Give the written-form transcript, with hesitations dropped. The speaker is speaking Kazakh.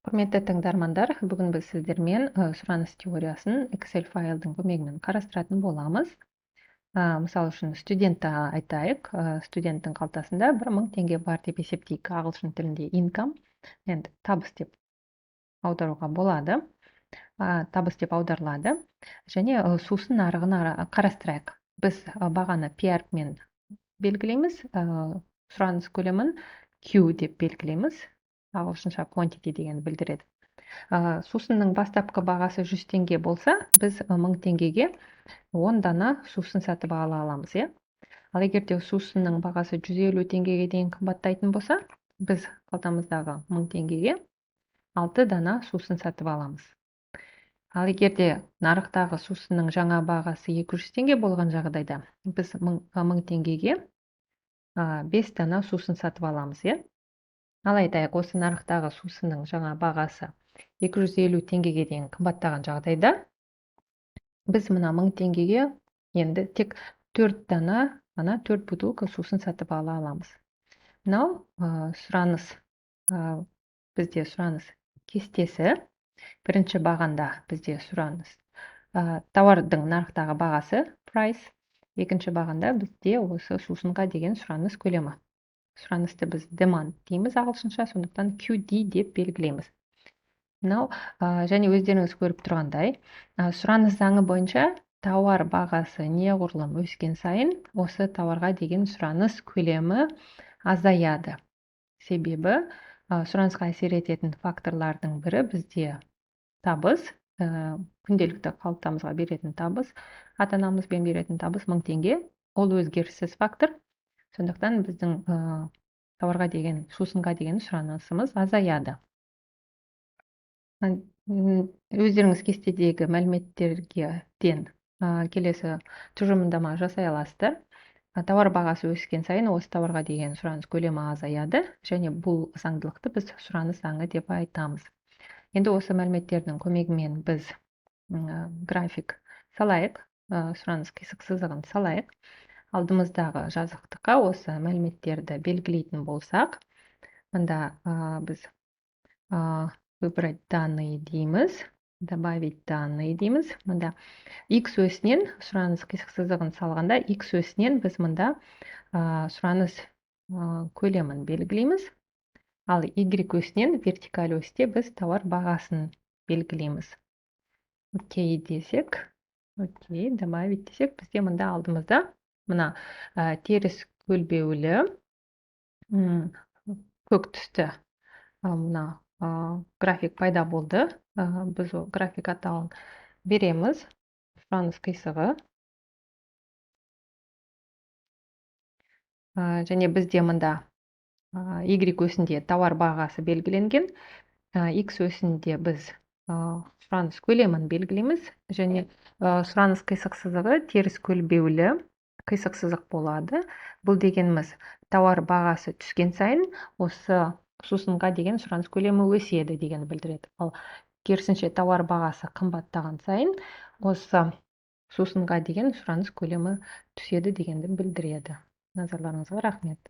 Құрметті тыңдармандар, бүгін біз сіздермен сұраныс теориясын Excel файлдың көмегімен қарастыратын боламыз. Мысалы үшін студентті айтайық. Студенттің қалтасында 1000 теңге бар деп есептейік. Ағылшын тілінде income, енді табыс деп аударуға болады. Табыс деп аударылады. Және сусын нарығын қарастырайық. Біз бағаны P әрпімен белгілейміз. Сұраныс көлемін Q деп белгілейміз. Ағылшынша quantity дегенді білдіреді. Сусынның бастапқы бағасы 100 теңге болса, біз 1000 теңгеге 10 дана сусын сатып ала аламыз, иә? Ал егер де сусынның бағасы 150 теңгеге дейін қымбаттайтын болса, біз қалтамыздағы 1000 теңгеге 6 дана сусын сатып аламыз. Ал егер де нарықтағы сусынның жаңа бағасы 200 теңге болған жағдайда, біз 1000 теңгеге 5 дана сусын сатып аламыз, иә? Ал айтайық, осы нарықтағы сусынның жаңа бағасы 250 теңгеге дейін қымбаттаған жағдайда, біз мына 1000 теңгеге енді тек 4 дана, 4 бутылка сусын сатып ала аламыз. Мынау сұраныс, бізде сұраныс кестесі. Бірінші бағанда бізде сұраныс, тауардың нарықтағы бағасы, price. Екінші бағанда бізде осы сусынға деген сұраныс көлемі. Сұранысты біз demand дейміз ағылшынша, сондықтан QD деп белгілейміз. Мынау және өздеріңіз көріп тұрғандай, сұраныс заңы бойынша тауар бағасы неғұрлым өскен сайын, осы тауарға деген сұраныс көлемі азаяды. Себебі сұранысқа әсер ететін факторлардың бірі бізде табыс, күнделікті қалтамызға беретін табыс, ата-анамызбен беретін табыс 1000 теңге, ол өзгеріссіз фактор. Сондықтан біздің тауарға деген, сусынға деген сұранысымыз азаяды. Өздеріңіз кестедегі мәліметтерден келесі тұжырымдама жасай аласыздар. Тауар бағасы өскен сайын осы тауарға деген сұраныс көлемі азаяды, және бұл заңдылықты біз сұраныс заңы деп айтамыз. Енді осы мәліметтердің көмегімен біз график салайық, сұраныс қисық сызығын салайық. Алдымыздағы жазықтыққа осы мәліметтерді белгілейтін болсақ, мында біз выбрать данные дейміз, добавить данные дейміз. Мында X өсінен сұраныс қисық сызығын салғанда, X өсінен біз мында сұраныс көлемін белгілейміз. Ал Y өсінен вертикаль өсте біз тауар бағасын белгілейміз. Окей десек, окей, добавить десек, бізде мында алдымызда мына теріс көлбеулі көк түсті мына график пайда болды. Біз ол график атауын береміз. Сұраныс қисығы. Және бізде мында Y өсінде тауар бағасы белгіленген. X өсінде біз сұраныс көлемін белгілейміз. Және сұраныс қисық сызығы теріс көлбеулі қисық сызық болады. Бұл дегеніміз, тауар бағасы түскен сайын, осы сусынға деген сұраныс көлемі өседі деген білдіреді. Ал керісінше тауар бағасы қымбаттаған сайын, осы сусынға деген сұраныс көлемі түседі дегенді білдіреді. Назарларыңызға рахмет.